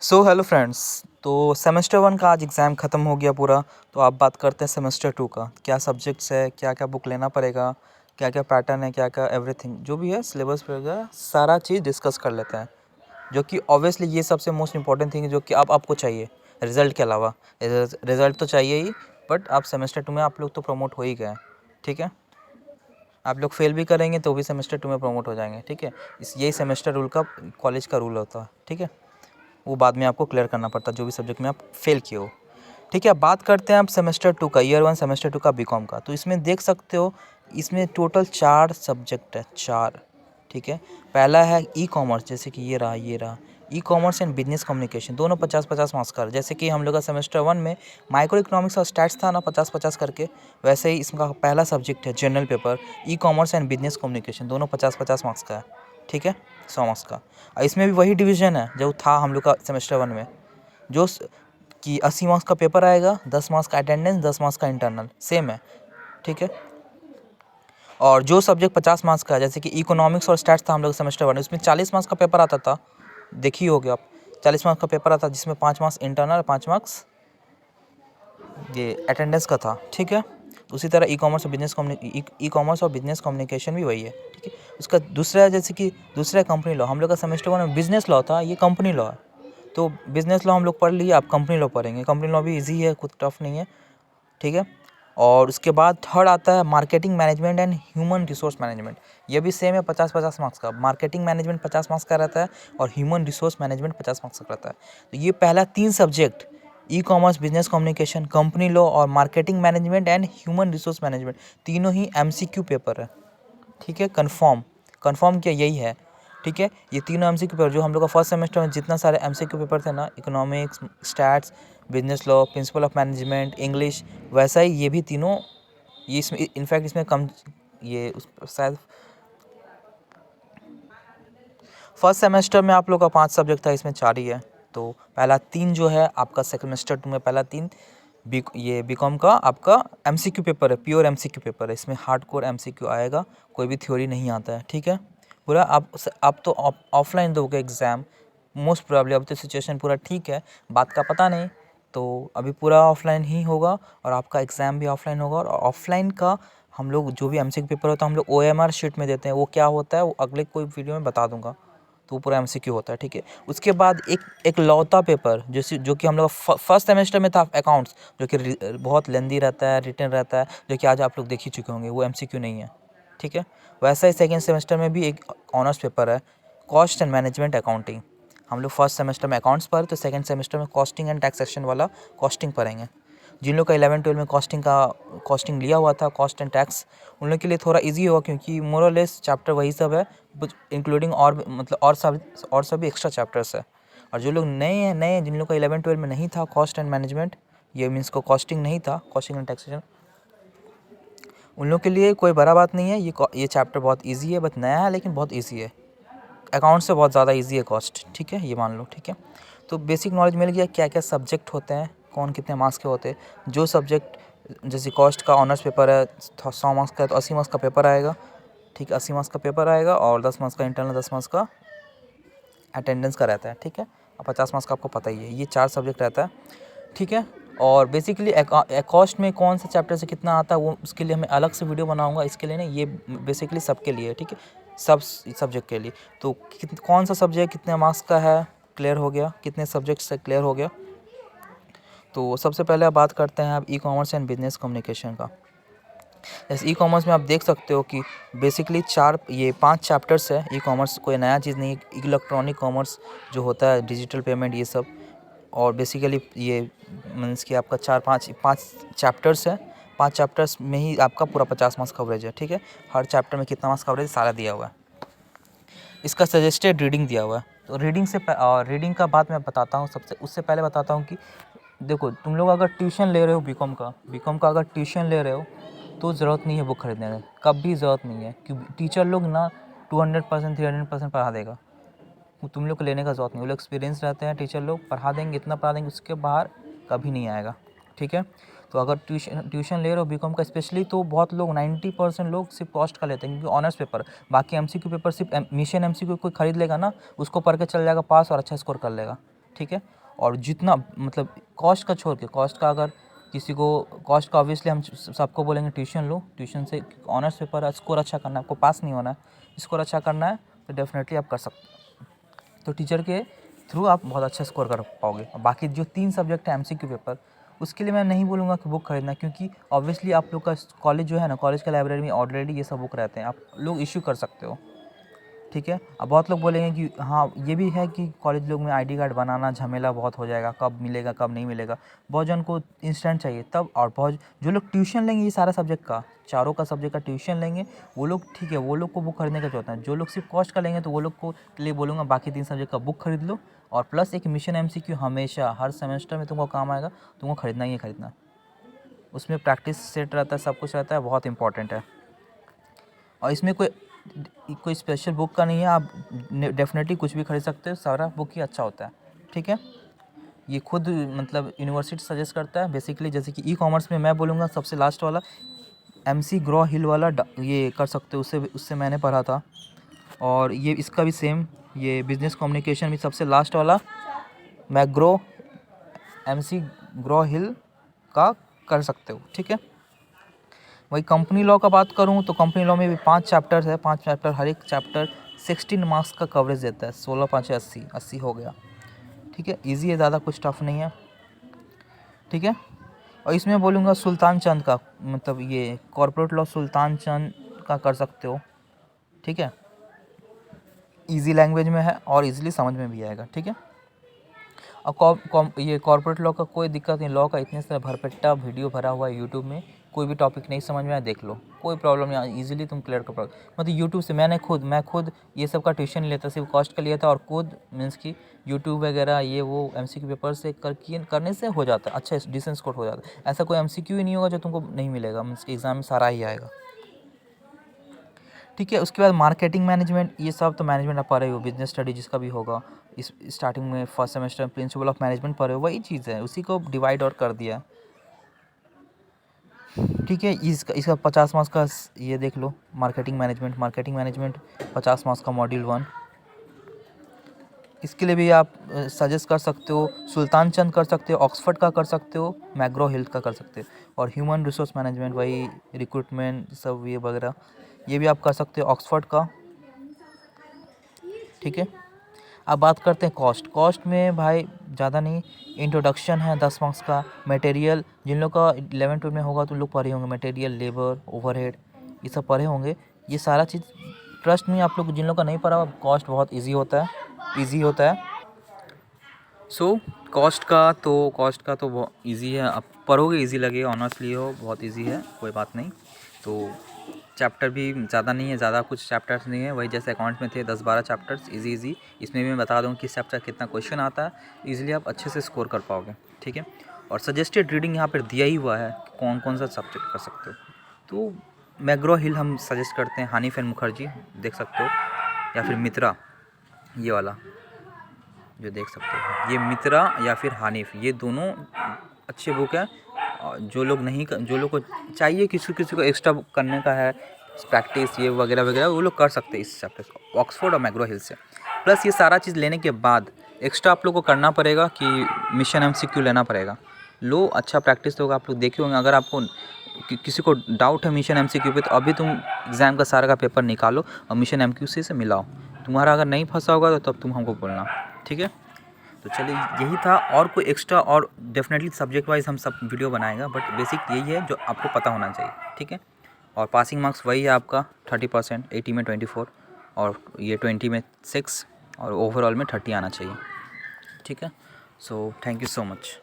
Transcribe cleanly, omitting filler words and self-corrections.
Hello friends. तो semester 1 का आज एग्ज़ाम ख़त्म हो गया पूरा। तो आप बात करते हैं सेमेस्टर 2 का, क्या सब्जेक्ट्स है, क्या क्या बुक लेना पड़ेगा, क्या क्या पैटर्न है, क्या क्या एवरीथिंग जो भी है सिलेबस वगैरह सारा चीज़ डिस्कस कर लेते हैं। जो कि ऑब्वियसली ये सबसे मोस्ट इंपॉर्टेंट थिंग है जो कि अब आपको चाहिए रिज़ल्ट के अलावा। रिज़ल्ट तो चाहिए ही, बट आप सेमेस्टर 2 में आप लोग तो प्रमोट हो ही गए, ठीक है। आप लोग फेल भी करेंगे तो भी सेमेस्टर 2 में प्रमोट हो जाएंगे, ठीक है। यही सेमेस्टर रूल का कॉलेज का रूल होता है, ठीक है। वो बाद में आपको क्लियर करना पड़ता है जो भी सब्जेक्ट में आप फेल किए हो, ठीक है। बात करते हैं आप सेमेस्टर 2 का, ईयर 1 सेमेस्टर 2 का बीकॉम का। तो इसमें देख सकते हो इसमें टोटल 4 सब्जेक्ट है, 4, ठीक है। पहला है ई कॉमर्स, जैसे कि ये रहा e commerce and business communication, दोनों 50-50 मार्क्स का। जैसे कि हम लोग का सेमेस्टर 1 में माइक्रो इकोनॉमिक्स और स्टैट्स था ना 50-50 करके, वैसे ही इसका पहला सब्जेक्ट है general paper e commerce and business communication, दोनों 50-50 मार्क्स का है, ठीक है, 100 मार्क्स का। और इसमें भी वही डिवीज़न है जो था हम लोग का सेमेस्टर 1 में, जो कि 80 मार्क्स का पेपर आएगा, 10 मार्क्स का अटेंडेंस, 10 मार्क्स का इंटरनल, सेम है, ठीक है। और जो सब्जेक्ट 50 मार्क्स का है, जैसे कि इकोनॉमिक्स और स्टैट्स था हम लोग सेमेस्टर 1, उसमें 40 मार्क्स का पेपर आता था, देखिए होगे आप, 40 मार्क्स का पेपर आता जिसमें 5 मार्क्स इंटरनल, 5 मार्क्स ये अटेंडेंस का था, ठीक है। उसी तरह ई कॉमर्स और बिजनेस कम्युनिकेशन भी वही है, ठीक है। उसका दूसरा, जैसे कि दूसरा कंपनी लॉ, हम लोग का सेमेस्टर 1 में बिजनेस लॉ था, ये कंपनी लॉ है। तो बिजनेस लॉ हम लोग पढ़ लिए, आप कंपनी लॉ पढ़ेंगे। कंपनी लॉ भी इजी है, कुछ टफ नहीं है, ठीक है। और उसके बाद थर्ड आता है marketing management and human resource management. ये भी सेम है, 50-50 मार्क्स का। मार्केटिंग मैनेजमेंट 50 मार्क्स का रहता है और ह्यूमन रिसोर्स मैनेजमेंट 50 मार्क्स का रहता है। तो ये पहला 3 subject, e commerce, business communication, company law और marketing management and human resource management, तीनों ही एमसीक्यू पेपर है, ठीक है। कन्फर्म क्या यही है, ठीक है। ये तीनों एमसीक्यू पेपर जो हम लोग का फर्स्ट सेमेस्टर में जितना सारे एमसीक्यू पेपर थे ना, economics, stats, business law, principle of management, English, वैसा ही ये भी तीनों, ये इसमें इनफैक्ट इसमें कम, ये शायद फर्स्ट सेमेस्टर में आप लोग का 5 सब्जेक्ट था, इसमें 4 ही है। तो पहला 3 जो है आपका सेमेस्टर 2 में, पहला 3 ये बीकॉम का आपका एमसीक्यू पेपर है, प्योर एमसीक्यू पेपर है। इसमें हार्डकोर एमसीक्यू आएगा, कोई भी थ्योरी नहीं आता है, ठीक है। पूरा आप तो ऑफलाइन दोगे एग्ज़ाम मोस्ट प्रोबेबली। अब तो सिचुएशन पूरा ठीक है, बात का पता नहीं, तो अभी पूरा ऑफलाइन ही होगा और आपका एग्ज़ाम भी ऑफलाइन होगा। और ऑफलाइन का हम लोग जो भी एमसीक्यू पेपर होता है हम लोग ओएमआर शीट में देते हैं। वो क्या होता है वो अगले कोई वीडियो में बता दूंगा। तो वो पूरा एमसीक्यू होता है, ठीक है। उसके बाद एक लौता पेपर जो कि हम लोग फर्स्ट सेमेस्टर में था, अकाउंट्स, जो कि बहुत लेंदी रहता है, रिटन रहता है, जो कि आज आप लोग देख ही चुके होंगे, वो एमसीक्यू नहीं है, ठीक है। वैसा ही सेकेंड सेमेस्टर में भी एक ऑनर्स पेपर है, कॉस्ट एंड मैनेजमेंट अकाउंटिंग। हम लोग फर्स्ट सेमेस्टर में अकाउंट्स पढ़े, तो सेकेंड सेमेस्टर में कॉस्टिंग एंड टैक्सेशन वाला कॉस्टिंग पढ़ेंगे। जिन लोग का 11-12 में कॉस्टिंग लिया हुआ था, कॉस्ट एंड टैक्स, उन लोग के लिए थोड़ा इजी होगा, क्योंकि मोर और लेस चैप्टर वही सब है, इंक्लूडिंग और मतलब और सभी एक्स्ट्रा चैप्टर्स है। और जो लोग नए जिन लोग का 11-12 में नहीं था कॉस्ट एंड मैनेजमेंट, ये मीन्स को कॉस्टिंग नहीं था, कॉस्टिंग एंड टैक्सेशन, उन लोग के लिए कोई बड़ा बात नहीं है। ये चैप्टर बहुत ईजी है, बस नया है लेकिन बहुत ईजी है। अकाउंट से बहुत ज़्यादा इजी है कॉस्ट, ठीक है, ये मान लो, ठीक है। तो बेसिक नॉलेज मिल गया क्या क्या सब्जेक्ट होते हैं, कौन कितने मार्क्स के होते हैं। जो सब्जेक्ट, जैसे कॉस्ट का ऑनर्स पेपर है 100 मार्क्स का है, तो 80 मार्क्स का पेपर आएगा, ठीक है, 80 मार्क्स का पेपर आएगा और 10 मार्क्स का इंटरनल, 10 मार्क्स का अटेंडेंस का रहता है, ठीक है। और 50 मार्क्स का आपको पता ही है, ये 4 सब्जेक्ट रहता है, ठीक है। और बेसिकली कॉस्ट में कौन सा चैप्टर से कितना आता है वो उसके लिए मैं अलग से वीडियो बनाऊंगा, इसके लिए नहीं, ये बेसिकली सबके लिए, ठीक है, सब सब्जेक्ट के लिए। तो कौन सा सब्जेक्ट कितने मार्क्स का है, क्लियर हो गया, कितने सब्जेक्ट से क्लियर हो गया। तो सबसे पहले आप बात करते हैं आप e commerce and business communication का। जैसे ई कॉमर्स में आप देख सकते हो कि बेसिकली 5 चैप्टर्स है। ई कॉमर्स कोई नया चीज़ नहीं है, इलेक्ट्रॉनिक कॉमर्स जो होता है, डिजिटल पेमेंट, ये सब। और बेसिकली ये मीन्स कि आपका 4-5 चैप्टर्स है, 5 चैप्टर्स में ही आपका पूरा 50 मार्क्स कवरेज है, ठीक है। हर चैप्टर में कितना मार्क्स कवरेज सारा दिया हुआ है। इसका सजेस्टेड रीडिंग दिया हुआ है। तो रीडिंग का बात मैं बताता हूँ, उससे पहले बताता हूँ कि देखो, तुम लोग अगर ट्यूशन ले रहे हो बीकॉम का अगर ट्यूशन ले रहे हो तो ज़रूरत नहीं है बुक खरीदने में, कभी ज़रूरत नहीं है, क्योंकि टीचर लोग ना 200% 300% पढ़ा देगा। तुम लोग को लेने का ज़रूरत नहीं, वो लोग एक्सपीरियंस रहते हैं, टीचर लोग पढ़ा देंगे, इतना पढ़ा देंगे, उसके बाहर कभी नहीं आएगा, ठीक है। तो अगर ट्यूशन ले रहे हो बीकॉम का स्पेशली, तो बहुत लोग 90% लोग सिर्फ कॉस्ट का लेते हैं, क्योंकि ऑनर्स पेपर, बाकी एमसीक्यू पेपर सिर्फ मिशन एमसीक्यू कोई खरीद लेगा ना, उसको पढ़ के चल जाएगा पास और अच्छा स्कोर कर लेगा, ठीक है। और जितना मतलब कॉस्ट का छोड़ के, कॉस्ट का अगर किसी को कॉस्ट का ऑब्वियसली हम सबको बोलेंगे ट्यूशन लो, ट्यूशन से ऑनर्स पेपर स्कोर अच्छा करना है, आपको पास नहीं होना है, स्कोर अच्छा करना है तो डेफिनेटली आप कर सकते हो। तो टीचर के थ्रू आप बहुत अच्छा स्कोर कर पाओगे। और बाकी जो 3 सब्जेक्ट है MCQ पेपर, उसके लिए मैं नहीं बोलूँगा कि बुक खरीदना, क्योंकि ऑब्वियसली आप लोग का कॉलेज जो है ना, कॉलेज के लाइब्रेरी में ऑलरेडी ये सब बुक रहते हैं, आप लोग इश्यू कर सकते हो, ठीक है। अब बहुत लोग बोलेंगे कि हाँ ये भी है कि कॉलेज लोग में ID कार्ड बनाना झमेला बहुत हो जाएगा, कब मिलेगा कब नहीं मिलेगा, बहुत जन को इंस्टेंट चाहिए तब। और बहुत जो लोग ट्यूशन लेंगे ये सारा सब्जेक्ट का, चारों का सब्जेक्ट का ट्यूशन लेंगे, वो लोग ठीक है, वो लोग को बुक खरीदने का जो होता है। जो लोग सिर्फ कॉस्ट का लेंगे तो वो लोग को लिए बोलूँगा बाकी 3 सब्जेक्ट का बुक खरीद लो, और प्लस एक मिशन MCQ हमेशा हर सेमेस्टर में तुमको काम आएगा, तुमको खरीदना ही है खरीदना। उसमें प्रैक्टिस सेट रहता है, सब कुछ रहता है, बहुत इंपॉर्टेंट है। और इसमें कोई स्पेशल बुक का नहीं है, आप डेफिनेटली कुछ भी खरीद सकते हो, सारा बुक ही अच्छा होता है, ठीक है। ये खुद मतलब यूनिवर्सिटी सजेस्ट करता है बेसिकली। जैसे कि ई-कॉमर्स में मैं बोलूँगा सबसे लास्ट वाला MC ग्रो हिल वाला ये कर सकते हो, उससे मैंने पढ़ा था। और ये इसका भी सेम, ये बिजनेस कम्युनिकेशन भी सबसे लास्ट वाला मैग्रो MC ग्रो हिल का कर सकते हो, ठीक है। वही कंपनी लॉ का बात करूँ तो कंपनी लॉ में भी 5 चैप्टर्स है, 5 चैप्टर, हर एक चैप्टर 16 मार्क्स का कवरेज देता है, 16 5 80 हो गया, ठीक है। इजी है, ज़्यादा कुछ टफ नहीं है, ठीक है। और इसमें बोलूँगा सुल्तान चंद का, मतलब ये कॉर्पोरेट लॉ सुल्तान चंद का कर सकते हो, ठीक है। इजी लैंग्वेज में है और इजीली समझ में भी आएगा, ठीक है। और ये कॉर्पोरेट लॉ का कोई दिक्कत नहीं, लॉ का इतने से भरपेटा वीडियो भरा हुआ है यूट्यूब में, कोई भी टॉपिक नहीं समझ में आया देख लो, कोई प्रॉब्लम नहीं, इजीली तुम क्लियर कर पाओगे। मतलब यूट्यूब से मैं खुद ये सब का ट्यूशन लेता, सिर्फ कॉस्ट का लिया था, और खुद मीन्स कि यूट्यूब वगैरह ये वो MCQ पेपर से करने से हो जाता है, अच्छा डिसेंट स्कोर हो जाता है। ऐसा कोई MCQ ही नहीं होगा जो तुमको नहीं मिलेगा, मीन्स कि एग्ज़ाम में सारा ही आएगा, ठीक है। उसके बाद मार्केटिंग मैनेजमेंट, ये सब तो मैनेजमेंट आप पढ़ रहे हो, बिजनेस स्टडी जिसका भी होगा, इस स्टार्टिंग में फर्स्ट सेमेस्टर में प्रिंसिपल ऑफ मैनेजमेंट पढ़े हो, वही चीज़ है, उसी को डिवाइड और कर दिया, ठीक है। इसका 50 मार्क्स का ये देख लो, मार्केटिंग मैनेजमेंट 50 मार्क्स का मॉड्यूल 1। इसके लिए भी आप सजेस्ट कर सकते हो, सुल्तान चंद कर सकते हो, ऑक्सफोर्ड का कर सकते हो, मैग्रो हिल का कर सकते हो। और ह्यूमन रिसोर्स मैनेजमेंट, वही रिक्रूटमेंट सब ये वगैरह, ये भी आप कर सकते हो ऑक्सफोर्ड का, ठीक है। अब बात करते हैं कॉस्ट में भाई ज़्यादा नहीं, इंट्रोडक्शन है 10 मार्क्स का, मटेरियल जिन लोग का 11 12 में होगा तो लोग पढ़े होंगे, मटेरियल, लेबर, ओवरहेड, ये सब पढ़े होंगे। ये सारा चीज़ ट्रस्ट में, आप लोग जिन लोग का नहीं पढ़ा, कॉस्ट बहुत ईजी होता है। सो कॉस्ट का तो बहुत ईजी है, आप पढ़ोगे ईजी लगेगा, ऑनर्स लिए हो बहुत ईजी है, कोई बात नहीं। तो चैप्टर भी ज़्यादा नहीं है, ज़्यादा कुछ चैप्टर्स नहीं है, वही जैसे अकाउंट में थे 10-12 चैप्टर्स इजी। इसमें भी मैं बता दूँ कि चैप्टर कितना क्वेश्चन आता है, ईजिली आप अच्छे से स्कोर कर पाओगे, ठीक है। और सजेस्टेड रीडिंग यहाँ पर दिया ही हुआ है, कौन कौन सा सब्जेक्ट कर सकते हो। तो मैग्रो हिल हम सजेस्ट करते हैं, हानिफ एंड मुखर्जी देख सकते हो, या फिर मित्रा, ये वाला जो देख सकते हो, ये मित्रा या फिर हानिफ, ये दोनों अच्छे बुक है। जो लोग को चाहिए, किसी को एक्स्ट्रा करने का है प्रैक्टिस ये वगैरह वो लोग कर सकते हैं इस चैप्टर को, ऑक्सफोर्ड और मैग्रो हिल से। प्लस ये सारा चीज़ लेने के बाद एक्स्ट्रा आप लोग को करना पड़ेगा कि मिशन MCQ लेना पड़ेगा। लो अच्छा प्रैक्टिस होगा, आप लोग देखे होंगे। अगर आपको किसी को डाउट है मिशन MCQ पे, तो अभी तुम एग्ज़ाम का सारा का पेपर निकालो और मिशन MCQ से मिलाओ। तुम्हारा अगर नहीं फंसा होगा तो तब तुम हमको बोलना, ठीक है। तो चलिए यही था, और कोई एक्स्ट्रा और डेफिनेटली सब्जेक्ट वाइज हम सब वीडियो बनाएगा, बट बेसिक यही है जो आपको पता होना चाहिए, ठीक है। और पासिंग मार्क्स वही है आपका 30%, 80 में 24 और ये 20 में 6 और ओवरऑल में 30 आना चाहिए, ठीक है। So thank you so much.